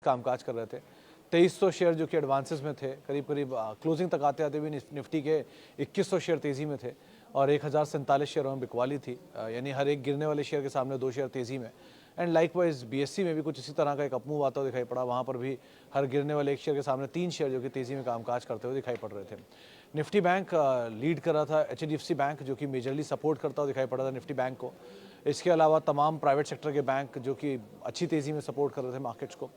कामकाज कर रहे थे। 2300 शेयर जो कि एडवांसेस में थे, करीब करीब क्लोजिंग तक आते आते भी निफ्टी के 2100 शेयर तेज़ी में थे और 1047 शेयरों में बिकवाली थी। यानी हर एक गिरने वाले शेयर के सामने 2 शेयर तेज़ी में। एंड लाइकवाइज बीएससी में भी कुछ इसी तरह का एक अपमूव आता हुआ दिखाई पड़ा। वहाँ पर भी हर गिरने वाले एक शेयर के सामने 3 शेयर जो कि तेज़ी में कामकाज करते हुए दिखाई पड़ रहे थे। निफ्टी बैंक लीड कर रहा था, एचडीएफसी बैंक जो कि मेजरली सपोर्ट करता हुआ दिखाई पड़ रहा था निफ्टी बैंक को। इसके अलावा तमाम प्राइवेट सेक्टर के बैंक जो कि अच्छी तेज़ी में सपोर्ट कर रहे थे मार्केट्स को।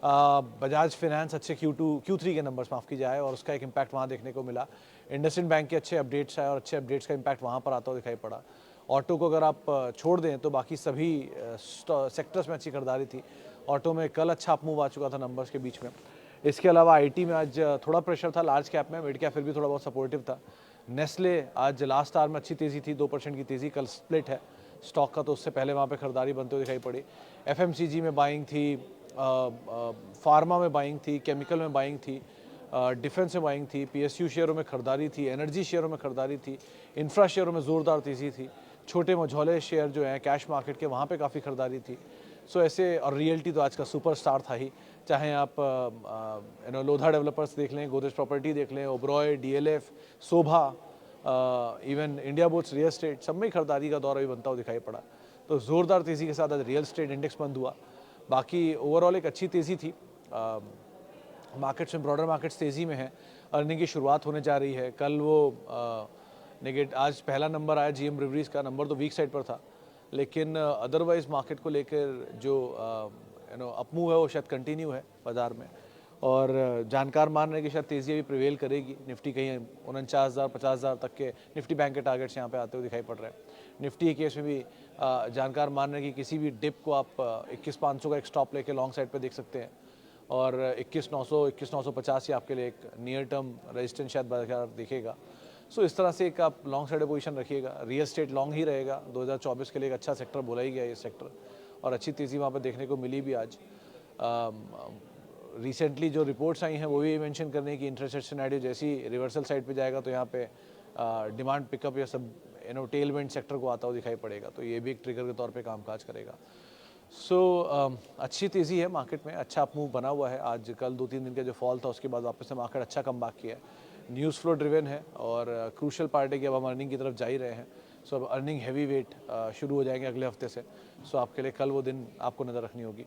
बजाज फाइनेंस अच्छे Q3 के नंबर्स माफ़ की जाए और उसका एक इम्पैक्ट वहाँ देखने को मिला। इंडसइंड बैंक के अच्छे अपडेट्स आए और अच्छे अपडेट्स का इम्पैक्ट वहाँ पर आता हुआ दिखाई पड़ा। ऑटो को अगर आप छोड़ दें तो बाकी सभी सेक्टर्स में अच्छी खरीदारी थी। ऑटो में कल अच्छा अपमूव आ चुका था नंबर्स के बीच में। इसके अलावा आईटी में आज थोड़ा प्रेशर था लार्ज कैप में, मिड कैप फिर भी थोड़ा बहुत सपोर्टिव था। नेस्ले आज लास्ट आवर में अच्छी तेज़ी थी, 2% की तेज़ी। कल स्प्लिट है स्टॉक का, तो उससे पहले वहाँ पे खरीदारी बनते हुए दिखाई पड़ी। एफएमसीजी में बाइंग थी, फार्मा में बाइंग थी, केमिकल में बाइंग थी, डिफेंस में बाइंग थी, पीएसयू शेयरों में खरीदारी थी, एनर्जी शेयरों में खरीदारी थी, इंफ्रा शेयरों में ज़ोरदार तेज़ी थी। छोटे मझौले शेयर जो हैं कैश मार्केट के, वहाँ पे काफ़ी खरीदारी थी। सो ऐसे, और रियल्टी तो आज का सुपरस्टार था ही। चाहे आप लोधा डेवलपर्स देख लें, गोदरेज प्रॉपर्टी देख लें, Oberoi, DLF, Sobha, even Indiabulls real estate, सब में खरीदारी का दौर भी बनता हुआ दिखाई पड़ा। तो ज़ोरदार तेज़ी के साथ आज रियल एस्टेट इंडेक्स बंद हुआ। बाकी ओवरऑल एक अच्छी तेज़ी थी। मार्केट्स में, ब्रॉडर मार्केट्स तेज़ी में है, अर्निंग की शुरुआत होने जा रही है। कल वो आज पहला नंबर आया जीएम ब्रिवरीज का, नंबर तो वीक साइड पर था, लेकिन अदरवाइज मार्केट को लेकर जो अपमूव है वो शायद कंटिन्यू है बाजार में। और जानकार मान रहे हैं कि शायद तेज़ी अभी प्रिवेल करेगी। निफ्टी कहीं 49,000 50,000 तक के निफ्टी बैंक के टारगेट्स यहाँ पे आते हुए दिखाई पड़ रहे हैं। निफ्टी के केस में भी जानकार मान रहे हैं कि किसी भी डिप को आप 21,500 का एक स्टॉप लेके लॉन्ग साइड पे देख सकते हैं और 21,900 21,950 ही आपके लिए एक नियर टर्म रेजिस्टेंस शायद बाजार देखेगा। सो इस तरह से एक आप लॉन्ग साइड पोजीशन रखिएगा। रियल एस्टेट लॉन्ग ही रहेगा। 2024 के लिए एक अच्छा सेक्टर बोला ही गया ये सेक्टर, और अच्छी तेज़ी वहाँ पर देखने को मिली भी आज। रिसेंटली जो रिपोर्ट्स आई हैं वो भी मेंशन कर रहे हैं कि इंटरेस्ट रेट सिनेरियो जैसी रिवर्सल साइड पे जाएगा तो यहाँ पे डिमांड पिकअप या सब टेलमेंट सेक्टर को आता हुआ दिखाई पड़ेगा, तो ये भी एक ट्रिगर के तौर पे कामकाज करेगा। सो अच्छी तेज़ी है मार्केट में, अच्छा अपमूव बना हुआ है। आज कल 2-3 दिन का जो फॉल था उसके बाद वापस से मार्केट अच्छा कम बैक किया है। न्यूज़ फ्लो ड्रिवन है और क्रूशल पार्ट है कि अब हम अर्निंग की तरफ जा ही रहे हैं। सो अब अर्निंग हैवी वेट शुरू हो जाएंगे अगले हफ्ते से। सो आपके लिए कल वो दिन आपको नज़र रखनी होगी।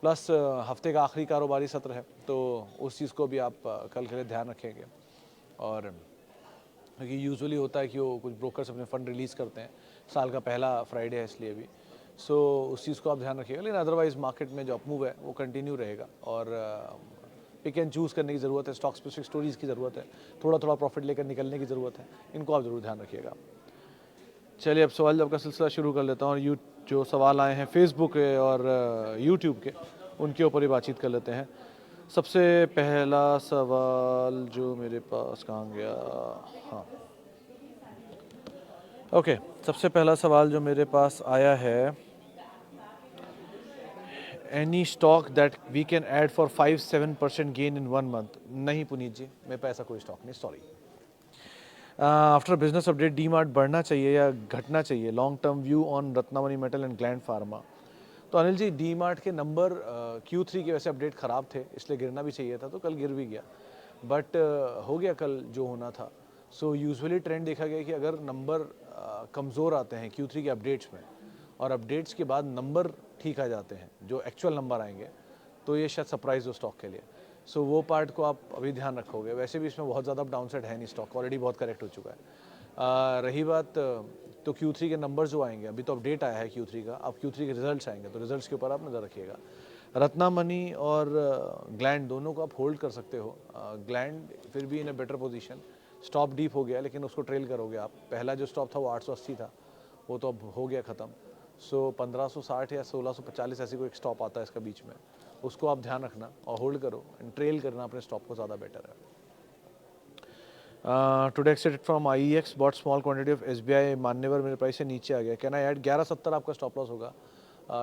प्लस हफ्ते का आखिरी कारोबारी सत्र है, तो उस चीज़ को भी आप कल के लिए ध्यान रखेंगे। और क्योंकि यूजुअली होता है कि वो कुछ ब्रोकर्स अपने फ़ंड रिलीज़ करते हैं, साल का पहला फ्राइडे है इसलिए भी। सो उस चीज़ को आप ध्यान रखिएगा। लेकिन अदरवाइज़ मार्केट में जो अपमूव है वो कंटिन्यू रहेगा और पिक एंड चूज़ करने की ज़रूरत है, स्टॉक स्पेसिफिक स्टोरीज़ की ज़रूरत है, थोड़ा थोड़ा प्रॉफिट लेकर निकलने की ज़रूरत है। इनको आप ज़रूर ध्यान रखिएगा। चलिए अब सवाल जवाब का सिलसिला शुरू कर लेता हूँ। और जो सवाल आए हैं फेसबुक के और यूट्यूब के, उनके ऊपर ही बातचीत कर लेते हैं। सबसे पहला सवाल जो मेरे पास, कहाँ गया, हाँ ओके, सबसे पहला सवाल जो मेरे पास आया है, any stock that we can add for 5-7% gain in 1 month. नहीं पुनीत जी, मेरे पास ऐसा कोई स्टॉक नहीं, sorry. After business update DMart बढ़ना चाहिए या घटना चाहिए? Long term view on Ratnamani metal and Gland pharma. तो अनिल जी, डी मार्ट के नंबर Q3 के वैसे अपडेट ख़राब थे, इसलिए गिरना भी चाहिए था, तो कल गिर भी गया, बट हो गया कल जो होना था। सो यूजुअली ट्रेंड देखा गया कि अगर नंबर कमज़ोर आते हैं Q3 के अपडेट्स में और अपडेट्स के बाद नंबर ठीक आ जाते हैं, जो एक्चुअल नंबर आएंगे, तो ये शायद सरप्राइज़ हो स्टॉक के लिए। सो वो पार्ट को आप अभी ध्यान रखोगे। वैसे भी इसमें बहुत ज़्यादा डाउनसाइड है नहीं, स्टॉक ऑलरेडी बहुत करेक्ट हो चुका है। रही बात तो Q3 के नंबर्स जो आएंगे, अभी तो अपडेट आया है Q3 का, अब Q3 के रिजल्ट्स आएंगे, तो रिजल्ट्स के ऊपर आप नज़र रखिएगा। रत्नामणि और ग्लैंड दोनों को आप होल्ड कर सकते हो। ग्लैंड फिर भी in a better position, stop deep हो गया लेकिन उसको ट्रेल करोगे आप। पहला जो स्टॉप था वो 880 था, वो तो अब हो गया ख़त्म। सो 1560 या 1645 ऐसी कोई एक स्टॉप आता है इसका बीच में, उसको आप ध्यान रखना और होल्ड करो एंड ट्रेल करना अपने स्टॉप को, ज़्यादा बेटर है। Today accepted from IEX, bought small quantity of SBI मान्यवर, मेरे प्राइस से नीचे आ गया, कैन आई ऐड? 1170 आपका स्टॉप लॉस होगा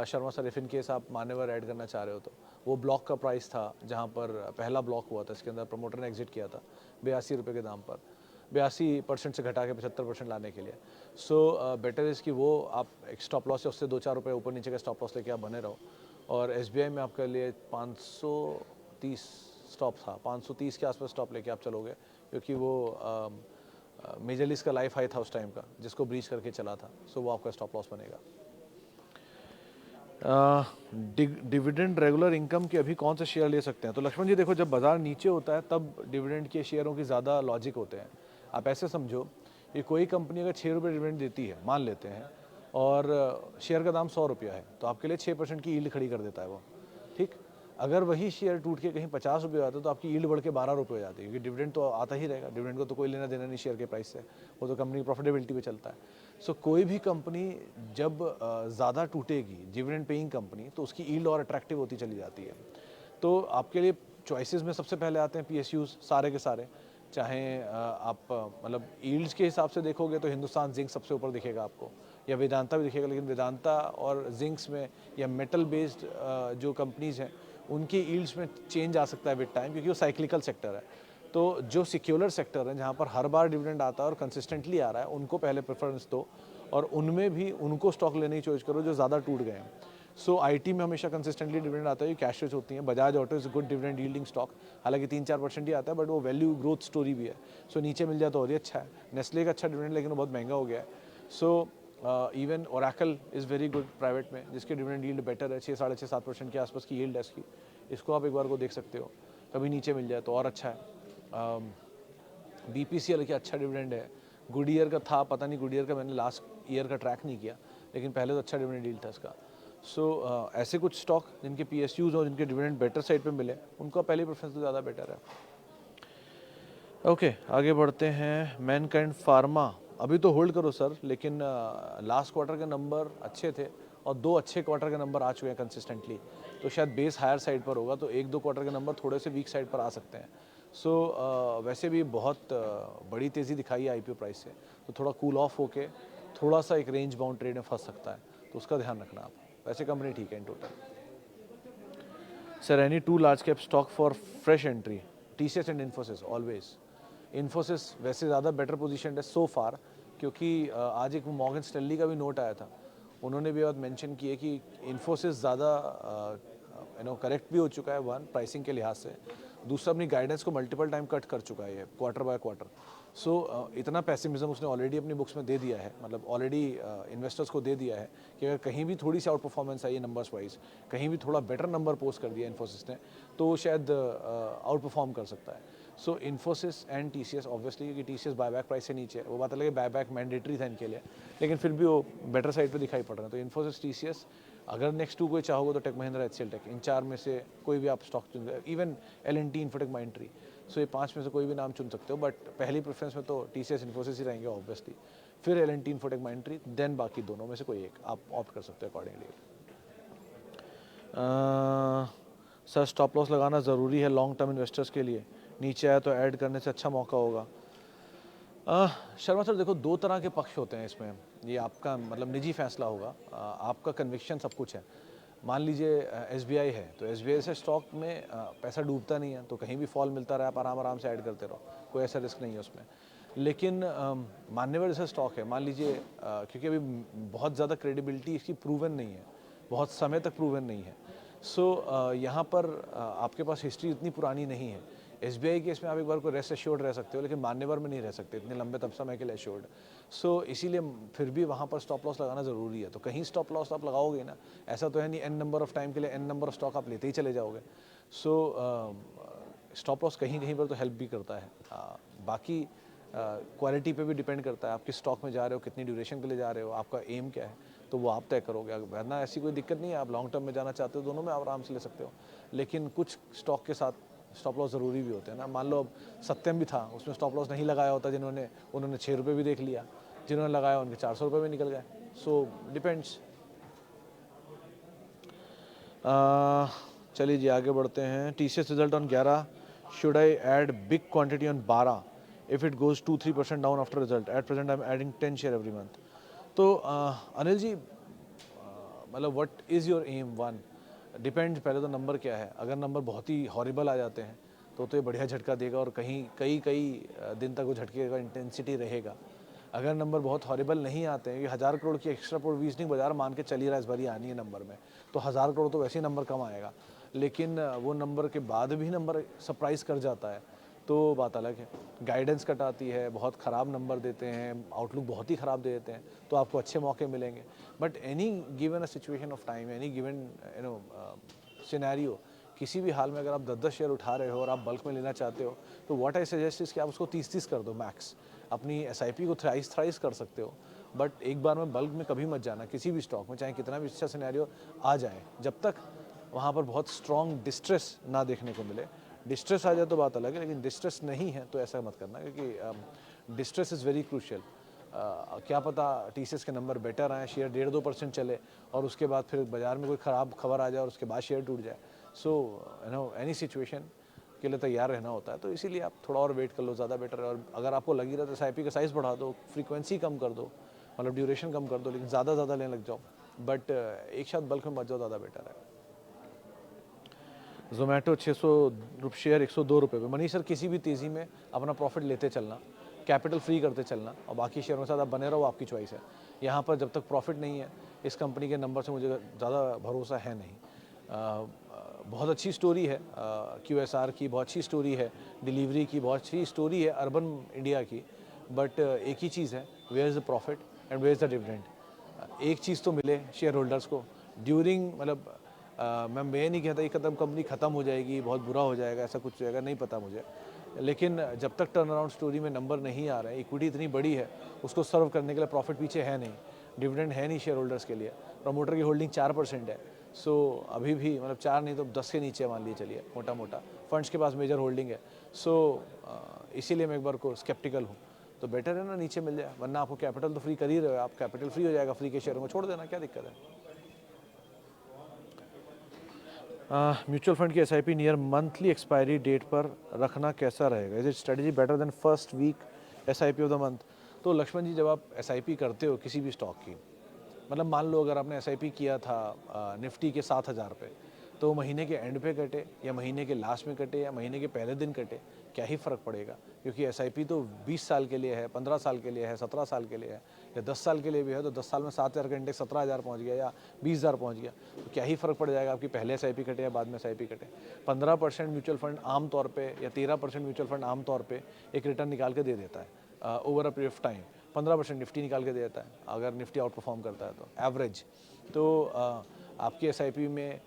Sharma sir, if in case आप मान्यवर ऐड करना चाह रहे हो तो। वो ब्लॉक का प्राइस था जहाँ पर पहला ब्लॉक हुआ था, इसके अंदर प्रमोटर ने एग्जिट किया था 82 रुपये के दाम पर, 82% से घटा के 75% लाने के लिए। सो बेटर इज़ कि वो आप एक स्टॉप लॉस है उससे 2-4 रुपये ऊपर नीचे का स्टॉप लॉस लेके आप बने रहो और एसबीआई में आपके लिए 530 स्टॉप था, 530 के आसपास स्टॉप लेके आप चलोगे, क्योंकि वो मेजर लीज का लाइफ हाई था उस टाइम का, जिसको ब्रीच करके चला था, सो वो आपका स्टॉप लॉस बनेगा। डिविडेंड रेगुलर इनकम के अभी कौन से शेयर ले सकते हैं? तो लक्ष्मण जी देखो, जब बाजार नीचे होता है तब डिविडेंड के शेयरों की ज़्यादा लॉजिक होते हैं। आप ऐसे समझो कि कोई कंपनी अगर 6 रुपये डिविडेंड देती है, मान लेते हैं, और शेयर का दाम 100 रुपया है, तो आपके लिए 6% की यील्ड खड़ी कर देता है वो, ठीक। अगर वही शेयर टूट के कहीं 50 रुपये आता है तो आपकी यील्ड बढ़ के 12 रुपये हो जाती है, क्योंकि डिविडेंड तो आता ही रहेगा, डिविडेंड को तो कोई लेना देना नहीं शेयर के प्राइस से, वो तो कंपनी की प्रॉफिटेबिलिटी पे चलता है। सो कोई भी कंपनी जब ज़्यादा टूटेगी, डिविडेंड पेइंग कंपनी, तो उसकी यील्ड और अट्रैक्टिव होती चली जाती है। तो आपके लिए चॉइसेस में सबसे पहले आते हैं पीएसयूज सारे के सारे, चाहे आप मतलब यील्ड्स के हिसाब से देखोगे तो हिंदुस्तान जिंक सबसे ऊपर दिखेगा आपको, या वेदांता भी दिखेगा, लेकिन वेदांता और जिंक्स में या मेटल बेस्ड जो कंपनीज हैं उनकी यील्ड्स में चेंज आ सकता है विद टाइम, क्योंकि वो साइक्लिकल सेक्टर है। तो जो सिक्योलर सेक्टर है, जहाँ पर हर बार डिविडेंड आता है और कंसिस्टेंटली आ रहा है, उनको पहले प्रेफरेंस दो, और उनमें भी उनको स्टॉक लेने की चॉइस करो जो ज़्यादा टूट गए हैं। सो आईटी में हमेशा कंसिस्टेंटली डिविडेंड आता है, कैश रिच होती है। Bajaj auto is good dividend yielding stock, हालांकि 3-4% ही आता है, बट वो वैल्यू ग्रोथ स्टोरी भी है। सो नीचे मिल जाए तो और ही अच्छा है। नेस्ले का अच्छा डिविडेंड, लेकिन वो बहुत महंगा हो गया है। So even Oracle is very good private में, जिसके डिविडेंड यील्ड बेटर है, 6-6.5-7% के आसपास की यील्ड है इसकी। इसको आप एक बार को देख सकते हो, कभी नीचे मिल जाए तो और अच्छा है। बीपीसीएल का अच्छा डिविडेंड है। गुडियर का था, पता नहीं, गुडियर का मैंने लास्ट ईयर का ट्रैक नहीं किया, लेकिन पहले तो अच्छा डिविडेंड डील था इसका। सो ऐसे कुछ स्टॉक जिनके पीएसयूज और जिनके डिविडेंड बेटर साइड पे मिले, उनका पहली प्रेफरेंस तो ज़्यादा बेटर है। ओके, आगे बढ़ते हैं। मैनकाइंड फार्मा अभी तो होल्ड करो सर, लेकिन लास्ट क्वार्टर के नंबर अच्छे थे और 2 अच्छे क्वार्टर के नंबर आ चुके हैं कंसिस्टेंटली, तो शायद बेस हायर साइड पर होगा, तो 1-2 क्वार्टर के नंबर थोड़े से वीक साइड पर आ सकते हैं। सो वैसे भी बहुत बड़ी तेज़ी दिखाई है आईपीओ प्राइस से, तो थोड़ा कूल ऑफ होके थोड़ा सा एक रेंज बाउंड ट्रेड में फंस सकता है, तो उसका ध्यान रखना आप। वैसे कंपनी ठीक है in total. Sir, any 2 large cap stock for fresh entry? TCS and Infosys always. Infosys वैसे ज़्यादा बेटर पोजीशन है सो फार, क्योंकि आज एक मॉर्गन स्टैनली का भी नोट आया था, उन्होंने भी बात मेंशन की है कि इन्फोसिस ज़्यादा करेक्ट भी हो चुका है, वन प्राइसिंग के लिहाज से, दूसरा अपनी गाइडेंस को मल्टीपल टाइम कट कर चुका है ये क्वार्टर बाय क्वार्टर। सो इतना पैसिमिज्म उसने ऑलरेडी अपनी बुक्स में दे दिया है, मतलब ऑलरेडी इन्वेस्टर्स को दे दिया है कि अगर कहीं भी थोड़ी सी आउट परफॉर्मेंस आई है नंबर्स वाइज, कहीं भी थोड़ा बेटर नंबर पोस्ट कर दिया इन्फोसिस ने, तो वो शायद आउट परफॉर्म कर सकता है। सो इन्फोसिस एंड टीसीएस ऑब्वियसली, क्योंकि टीसीएस बायबैक प्राइस से नीचे है, वो बात अलग है, बायबैक मैंडेटरी था इनके लिए, लेकिन फिर भी वो बेटर साइड पे दिखाई पड़ रहा है। तो इन्फोसिस, टीसीएस, अगर नेक्स्ट 2 कोई चाहोगे तो टेक महिंद्रा, एचसीएल टेक, इन 4 में से कोई भी आप स्टॉक चुन, इवन एलएनटी, इन्फोटेक, माइंडट्री। सो ये 5 में से कोई भी नाम चुन सकते हो, बट पहली प्रेफरेंस में तो टीसीएस, इन्फोसिस ही रहेंगे ऑब्वियसली, फिर एलएनटी, इन्फोटेक, माइंडट्री, देन बाकी दोनों में से कोई एक आप ऑप्ट कर सकते हो अकॉर्डिंगली। सर, स्टॉप लॉस लगाना ज़रूरी है लॉन्ग टर्म इन्वेस्टर्स के लिए? नीचे आया तो ऐड करने से अच्छा मौका होगा? शर्मा सर देखो, 2 तरह के पक्ष होते हैं इसमें, ये आपका मतलब निजी फैसला होगा, आपका कन्विक्शन सब कुछ है। मान लीजिए एसबीआई है, तो एसबीआई से स्टॉक में पैसा डूबता नहीं है, तो कहीं भी फॉल मिलता रहा, आप आराम आराम से ऐड करते रहो, कोई ऐसा रिस्क नहीं है उसमें। लेकिन मान्यवर जैसा स्टॉक है, मान लीजिए क्योंकि अभी बहुत ज़्यादा क्रेडिबिलिटी इसकी प्रूवन नहीं है, बहुत समय तक प्रूवन नहीं है। सो यहाँ पर आपके पास हिस्ट्री इतनी पुरानी नहीं है। एसबीआई के इसमें आप एक बार को रेस्ट एश्योर्ड रह सकते हो, लेकिन मान्यवर में नहीं रह सकते इतने लंबे तब समय के लिए एश्योर्ड। सो इसीलिए फिर भी वहाँ पर स्टॉप लॉस लगाना ज़रूरी है। तो कहीं स्टॉप लॉस आप लगाओगे ना, ऐसा तो है नहीं एन नंबर ऑफ टाइम के लिए एन नंबर ऑफ स्टॉक आप लेते ही चले जाओगे। सो स्टॉप लॉस कहीं कहीं पर तो हेल्प भी करता है। बाकी क्वालिटी पे भी डिपेंड करता है, आप किस स्टॉक में जा रहे हो, कितनी ड्यूरेशन के लिए जा रहे हो, आपका एम क्या है, तो वो आप तय करोगे। वरना ऐसी कोई दिक्कत नहीं है, आप लॉन्ग टर्म में जाना चाहते हो, दोनों में आप आराम से ले सकते हो। लेकिन कुछ स्टॉक के साथ स्टॉप लॉस ज़रूरी भी होते हैं ना। मान लो अब सत्यम भी था, उसमें स्टॉप लॉस नहीं लगाया होता, उन्होंने 6 रुपये भी देख लिया, जिन्होंने लगाया उनके 400 रुपये भी निकल गए। So depends. चलिए जी, आगे बढ़ते हैं। TCS result on 11, should I add big quantity on 12 if it goes 2-3% down after result? At present I am adding 10 share every month. तो अनिल जी, मतलब what is your aim? One depends, पहले तो number क्या है। अगर नंबर बहुत ही horrible आ जाते हैं तो ये बढ़िया झटका देगा और कहीं कई दिन तक वो झटके का इंटेंसिटी रहेगा। अगर नंबर बहुत हॉरिबल नहीं आते हैं, कि 1000 करोड़ की एक्स्ट्रा प्रोविजनिंग बाजार मान के चल ही रहा है इस बार आनी है नंबर में, तो 1000 करोड़ तो वैसे ही नंबर कम आएगा, लेकिन वो नंबर के बाद भी नंबर सरप्राइज कर जाता है तो बात अलग है। गाइडेंस कट आती है, बहुत ख़राब नंबर देते हैं, आउटलुक बहुत ही ख़राब दे देते हैं, तो आपको अच्छे मौके मिलेंगे। But any given a situation of time, any given scenario, किसी भी हाल में अगर आप 10-10 शेयर उठा रहे हो और आप बल्क में लेना चाहते हो, तो व्हाट आई सजेस्ट इज़ कि आप उसको 30-30 कर दो मैक्स। अपनी एसआईपी को थ्राइस कर सकते हो, बट एक बार में बल्क में कभी मत जाना किसी भी स्टॉक में, चाहे कितना भी अच्छा सिनेरियो आ जाए, जब तक वहाँ पर बहुत स्ट्रॉन्ग डिस्ट्रेस ना देखने को मिले। डिस्ट्रेस आ जाए तो बात अलग है, लेकिन डिस्ट्रेस नहीं है तो ऐसा मत करना, क्योंकि डिस्ट्रेस इज़ वेरी क्रूशियल। क्या पता टीसीएस के नंबर बेटर आए, शेयर 1.5-2% चले और उसके बाद फिर बाजार में कोई ख़राब खबर आ जाए और उसके बाद शेयर टूट जाए। सो एनी सिचुएशन के लिए तैयार रहना होता है, तो इसीलिए आप थोड़ा और वेट कर लो, ज़्यादा बेटर है। और अगर आपको लग ही रहा है तो एसआईपी का साइज़ बढ़ा दो, फ्रीक्वेंसी कम कर दो, मतलब ड्यूरेशन कम कर दो, लेकिन ज़्यादा लेने लग जाओ, बट एक साथ बल्क में मत जाओ, ज़्यादा बेटर है। जोमेटो 600 शेयर 102 रुपये पे। मनीष सर, किसी भी तेज़ी में अपना प्रॉफिट लेते चलना, कैपिटल फ्री करते चलना, और बाकी शेयरों के साथ आप बने रहो, आपकी चॉइस है। यहाँ पर जब तक प्रॉफिट नहीं है, इस कंपनी के नंबर से मुझे ज़्यादा भरोसा है नहीं। बहुत अच्छी स्टोरी है QSR की, बहुत अच्छी स्टोरी है डिलीवरी की, बहुत अच्छी स्टोरी है अर्बन इंडिया की, बट एक ही चीज़ है, where is the profit and where is the dividend. एक चीज़ तो मिले शेयर होल्डर्स को ड्यूरिंग, मतलब मैं नहीं कहता कि कदम कंपनी ख़त्म हो जाएगी, बहुत बुरा हो जाएगा, ऐसा कुछ जाएगा, नहीं पता मुझे, लेकिन जब तक टर्न अराउंड स्टोरी में नंबर नहीं आ रहे हैं, इक्विटी इतनी बड़ी है, उसको सर्व करने के लिए प्रॉफिट पीछे है नहीं, डिविडेंड है नहीं शेयर होल्डर्स के लिए, प्रमोटर की होल्डिंग 4% है। सो अभी भी, मतलब 4 नहीं तो 10 के नीचे मान लिए चलिए, मोटा मोटा फंड्स के पास मेजर होल्डिंग है। सो इसीलिए मैं एक बार को स्केप्टिकल हूँ, तो बेटर है ना नीचे मिल जाए, वरना आपको कैपिटल तो फ्री कर ही रहे हो, आप कैपिटल फ्री हो जाएगा, फ्री के शेयरों को छोड़ देना, क्या दिक्कत है। म्यूचुअल फंड की SIP near monthly expiry date पर रखना कैसा रहेगा? Is it strategy better than first week SIP of the month? तो लक्ष्मण जी, जब आप एसआईपी करते हो किसी भी स्टॉक की, मतलब मान लो अगर आपने एसआईपी किया था निफ्टी के 7,000 पे, तो महीने के एंड पे कटे या महीने के लास्ट में कटे या महीने के पहले दिन कटे, क्या ही फ़र्क पड़ेगा, क्योंकि एसआईपी तो 20 साल के लिए है, 15 साल के लिए है, 17 साल के लिए है, या 10 साल के लिए भी है, तो 10 साल में 7,000 का इंडेक्स 17,000 पहुँच गया या 20,000 पहुँच गया, तो क्या ही फ़र्क पड़ जाएगा आपकी पहले एसआईपी कटे या बाद में एसआईपी कटे। 15% म्यूचुअल फंड आम तौर पे या 13% म्यूचुअल फंड आम तौर पे एक रिटर्न निकाल के दे देता है over a period of time. 15% Nifty निकाल के दे देता है अगर निफ्टी आउट परफॉर्म करता है तो एवरेज। तो आपकी एसआईपी में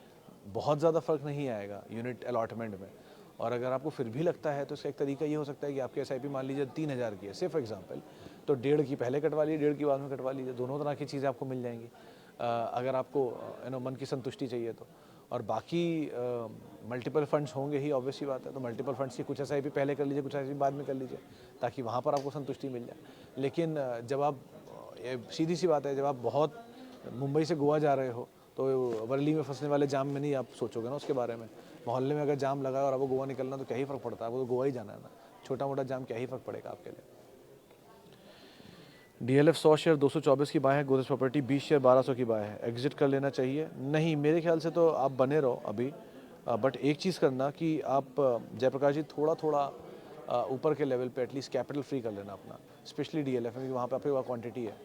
बहुत ज़्यादा फ़र्क नहीं आएगा यूनिट अलॉटमेंट में। और अगर आपको फिर भी लगता है तो इसका एक तरीका ये हो सकता है कि आपकी एसआईपी मान लीजिए 3,000 की है, सिर्फ एग्जांपल, तो 1.5 की पहले कटवा लीजिए, 1.5 की बाद में कटवा लीजिए, दोनों तरह की चीज़ें आपको मिल जाएंगी अगर आपको मन की संतुष्टि चाहिए तो। और बाकी मल्टीपल फंड्स होंगे ही, ऑब्वियस ही बात है, तो मल्टीपल फंड्स की कुछ एसआईपी पहले कर लीजिए, कुछ एसआईपी बाद में कर लीजिए, ताकि वहाँ पर आपको संतुष्टि मिल जाए। लेकिन जब आप, सीधी सी बात है, जब आप बहुत मुंबई से गोवा जा रहे हो तो वर्ली में फंसने वाले जाम में नहीं आप सोचोगे ना उसके बारे में। मोहल्ले में अगर जाम लगा और आपको गोवा निकलना, तो क्या ही फ़र्क पड़ता है, आपको तो गोवा ही जाना है ना, छोटा मोटा जाम क्या ही फ़र्क पड़ेगा आपके लिए। DLF 100 शेयर 224 की बाय है, गोदरेज प्रॉपर्टी 20 शेयर 1200 की बाय है, एग्जिट कर लेना चाहिए? नहीं, मेरे ख्याल से तो आप बने रहो अभी, बट एक चीज़ करना कि आप जयप्रकाश जी थोड़ा थोड़ा ऊपर के लेवल पे एटलीस्ट कैपिटल फ्री कर लेना अपना, स्पेशली DLF में, क्योंकि वहाँ पे आपके पास क्वांटिटी है।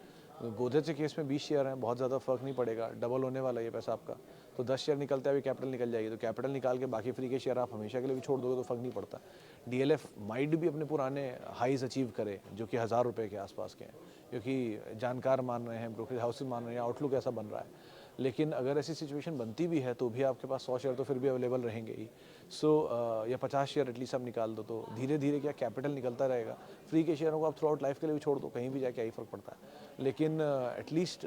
गोदरेज के केस में 20 शेयर हैं, बहुत ज़्यादा फर्क नहीं पड़ेगा, डबल होने वाला है ये पैसा आपका, तो 10 शेयर निकलते हैं, अभी कैपिटल निकल जाएगी, तो कैपिटल निकाल के बाकी फ्री के शेयर आप हमेशा के लिए भी छोड़ दोगे तो फर्क नहीं पड़ता। DLF माइट भी अपने पुराने हाइज अचीव करे जो कि 1,000 रुपये के आसपास के हैं, क्योंकि जानकार मान रहे हैं, ब्रोकरेज हाउसेज मान रहे हैं, आउटलुक ऐसा बन रहा है। लेकिन अगर ऐसी सिचुएशन बनती भी है तो भी आपके पास 100 शेयर तो फिर भी अवेलेबल रहेंगे ही। सो या 50 शेयर एटलीस्ट आप निकाल दो, तो धीरे धीरे क्या कैपिटल निकलता रहेगा। फ्री के शेयरों को आप थ्रू आउट लाइफ के लिए भी छोड़ दो, कहीं भी जाए क्या ही फ़र्क पड़ता है, लेकिन एटलीस्ट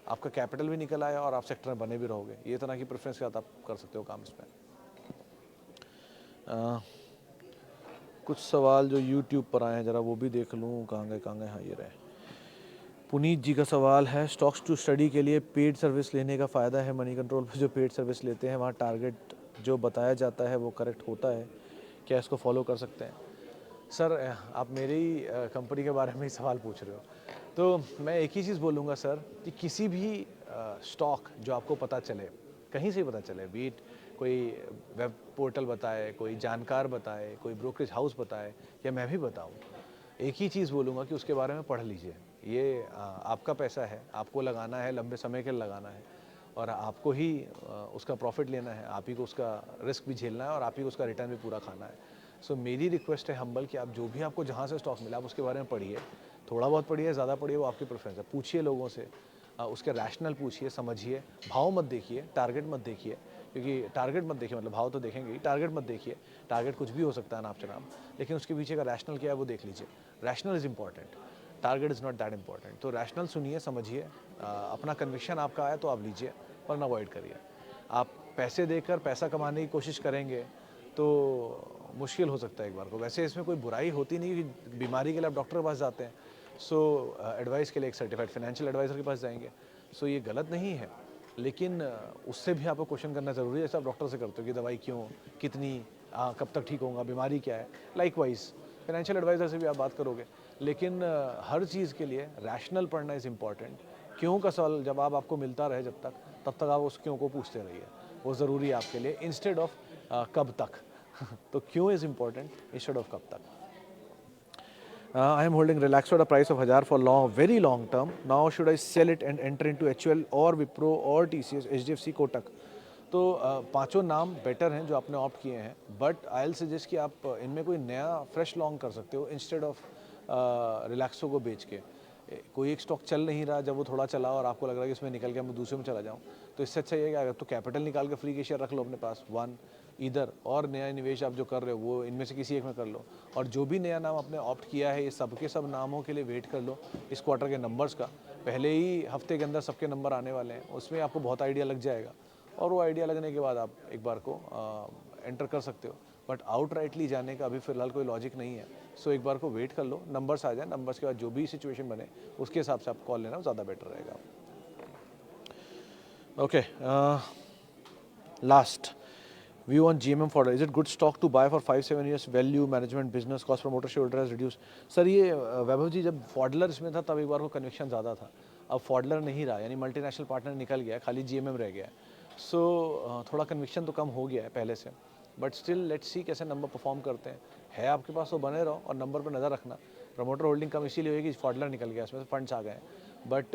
आपका कैपिटल भी निकल आया और आप सेक्टर में बने भी रहोगे। ये तरह की प्रेफरेंस के साथ आप कर सकते हो काम इस पर। कुछ सवाल जो यूट्यूब पर आए हैं ज़रा वो भी देख लूँ, कहाँ गए, हाँ ये रहे। पुनीत जी का सवाल है, स्टॉक्स टू स्टडी के लिए पेड सर्विस लेने का फ़ायदा है? मनी कंट्रोल पर जो पेड सर्विस लेते हैं वहाँ टारगेट जो बताया जाता है वो करेक्ट होता है क्या? इसको फॉलो कर सकते हैं? सर, आप मेरी कंपनी के बारे में ही सवाल पूछ रहे हो, तो मैं एक ही चीज़ बोलूँगा सर, कि किसी भी स्टॉक जो आपको पता चले, कहीं से ही पता चले, बीट कोई वेब पोर्टल बताए, कोई जानकार बताए, कोई ब्रोकरेज हाउस बताए, या मैं भी बताऊँ, एक ही चीज़ बोलूँगा कि उसके बारे में पढ़ लीजिए। ये आपका पैसा है, आपको लगाना है, लंबे समय के लिए लगाना है और आपको ही उसका प्रॉफिट लेना है, आप ही को उसका रिस्क भी झेलना है और आप ही को उसका रिटर्न भी पूरा खाना है। सो मेरी रिक्वेस्ट है हम्बल कि आप जो भी आपको जहाँ से स्टॉक मिला आप उसके बारे में पढ़िए, थोड़ा बहुत पढ़िए, ज़्यादा पढ़िए, वो आपकी प्रेफरेंस है। पूछिए लोगों से, उसके रैशनल पूछिए, समझिए, भाव मत देखिए, टारगेट मत देखिए, क्योंकि टारगेट मत देखिए मतलब भाव तो देखेंगे ही, टारगेट मत देखिए, टारगेट कुछ भी हो सकता है नाप चनाप, लेकिन उसके पीछे का रैशनल क्या है वो देख लीजिए। Rational is important, target is not that important. तो रैशनल सुनिए, समझिए, अपना कन्विक्शन आपका आया तो आप लीजिए, वरना अवॉइड करिए। आप पैसे देकर पैसा कमाने की कोशिश करेंगे तो मुश्किल हो सकता है एक बार को। वैसे इसमें कोई बुराई होती नहीं कि बीमारी के लिए आप डॉक्टर के पास जाते हैं, सो एडवाइस के लिए एक सर्टिफाइड फाइनेंशियल एडवाइज़र के पास जाएंगे, सो ये गलत नहीं है, लेकिन उससे भी आपको क्वेश्चन करना ज़रूरी है, जैसे आप डॉक्टर से करते हो कि दवाई क्यों, कितनी, कब तक ठीक होगा, बीमारी क्या है। लाइकवाइज फाइनेंशियल एडवाइज़र से भी आप बात करोगे, लेकिन हर चीज़ के लिए रैशनल पढ़ना इज़ इम्पॉर्टेंट। क्यों का सवाल जब आपको मिलता रहे जब तक, तब तक आप उस क्यों को पूछते रहिए, वो ज़रूरी है आपके लिए, इंस्टेड ऑफ कब तक। तो क्यों इज़ इम्पॉर्टेंट इंस्टेड ऑफ कब तक। I am holding Relaxo at a price of 1000 for long, very long term. Now should I sell it and enter into HUL or Wipro or TCS, HDFC, Kotak? तो पांचों नाम better हैं जो आपने opt किए हैं, बट आई विल सजेस्ट कि आप इनमें कोई नया फ्रेश लॉन्ग कर सकते हो इंस्टेड ऑफ रिलैक्सो को बेच के। कोई एक स्टॉक चल नहीं रहा, जब वो थोड़ा चला और आपको लग रहा है कि इसमें निकल के मैं दूसरे में चला जाऊँ, तो इससे अच्छा ये है कि अगर तो कैपिटल निकाल के फ्री के शेयर रख लो अपने पास, वन इधर, और नया निवेश आप जो कर रहे हो वो इनमें से किसी एक में कर लो। और जो भी नया नाम आपने ऑप्ट किया है, ये सबके सब नामों के लिए वेट कर लो इस क्वार्टर के नंबर्स का। पहले ही हफ्ते के अंदर सबके नंबर आने वाले हैं, उसमें आपको बहुत आइडिया लग जाएगा और वो आइडिया लगने के बाद आप एक बार को एंटर कर सकते हो। बट आउट राइटली जाने का अभी फ़िलहाल कोई लॉजिक नहीं है, सो एक बार को वेट कर लो, नंबर्स आ जाए, नंबर्स के बाद जो भी सिचुएशन बने उसके हिसाब से आप कॉल लेना ज़्यादा बेटर रहेगा। Okay, last view on GMM Fodder, is it good stock to buy for 5-7 years? Value, management, business, cost, promoter shareholder has reduced. Sir ये वैभव जी जब फॉडलर इसमें था तब एक बार को कन्विक्शन ज़्यादा था, अब फॉडलर नहीं रहा, यानी मल्टीनेशनल पार्टनर निकल गया, खाली GMM रह गया है, सो थोड़ा कन्विक्शन तो कम हो गया है पहले से, बट स्टिल लेट्स सी कैसे नंबर परफॉर्म करते हैं। है आपके पास तो बने रहो और नंबर पर नज़र रखना। प्रमोटर होल्डिंग कम इसीलिए हुई कि फॉडलर निकल गया, इसमें से फंड्स आ गए, बट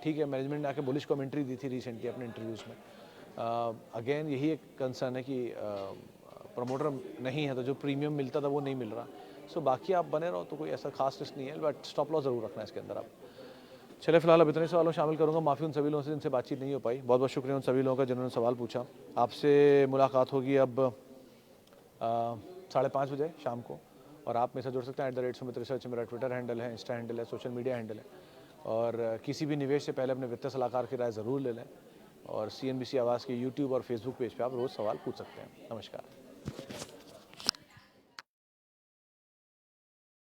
ठीक है, मैनेजमेंट ने आके बुलिश कमेंट्री दी थी रिसेंटली अपने इंटरव्यूज़ में। अगेन यही एक कंसर्न है कि प्रमोटर नहीं है तो जो प्रीमियम मिलता था वो नहीं मिल रहा, सो बाकी आप बने रहो तो कोई ऐसा खास रिस्क नहीं है, बट स्टॉप लॉस ज़रूर रखना है इसके अंदर आप। चलिए फिलहाल अब इतने सवालों शामिल करूंगा, माफ़ी उन सभी लोगों से जिनसे बातचीत नहीं हो पाई, बहुत बहुत शुक्रिया उन सभी लोगों का जिन्होंने सवाल पूछा। आपसे मुलाकात होगी अब 5:30 बजे शाम को, और आप मेरे साथ जुड़ सकते हैं @सुमित रिसर्च, मेरा ट्विटर हैंडल है, इंस्टा हैंडल है, सोशल मीडिया हैंडल है, और किसी भी निवेश से पहले अपने वित्तीय सलाहकार की राय ज़रूर ले लें, और CNBC आवाज़ के YouTube और Facebook पेज पे आप रोज़ सवाल पूछ सकते हैं। नमस्कार।